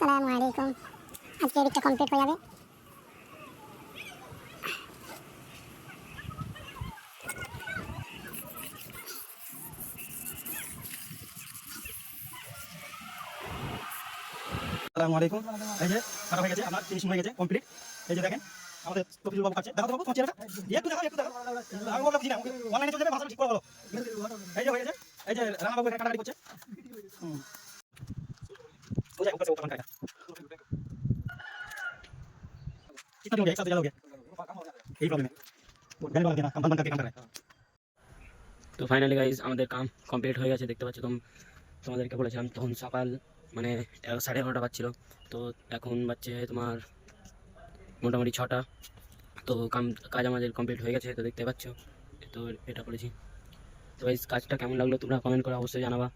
আসসালামু আলাইকুম। আজকে এডিটটা কমপ্লিট হয়ে যাবে। আসসালামু আলাইকুম। এই যে কাটা হয়ে গেছে, আপনার ফিনিশিং হয়ে গেছে, কমপ্লিট। এই যে দেখেন আমাদের তফিজুল বাবু খাচ্ছে। দেখো তো বাবু তোমার চেহারাটা একটু দেখাও, একটু দেখাও। আমি বললাম বুঝি না, অনলাইনে চলে যাবে, ভাষাটা ঠিক করে বলো। এই যে হয়ে গেছে, এই যে রানা বাবু কাটাকাটি করছে। বুঝাই ऊपर से ऊपर काटा कितना हो गया, एक साथ ज्यादा हो गया, यही प्रॉब्लम है। गाली वाला देना काम बंद करके काम कर रहा है। তো ফাইনালি গাইজ আমাদের কাম কমপ্লিট হয়ে গেছে। দেখতে পাচ্ছ তোমাদেরকে বলেছিলাম তখন সকাল মানে 11:30 বাজছিল। তো এখন বাজছে তোমার মোটামুটি 6টা। তো কাজ আমাদের কমপ্লিট হয়ে গেছে। তো দেখতে পাচ্ছ, তো এটা করেছি। তো গাইজ কাজটা কেমন লাগলো তোমরা কমেন্ট করে অবশ্যই জানাবা।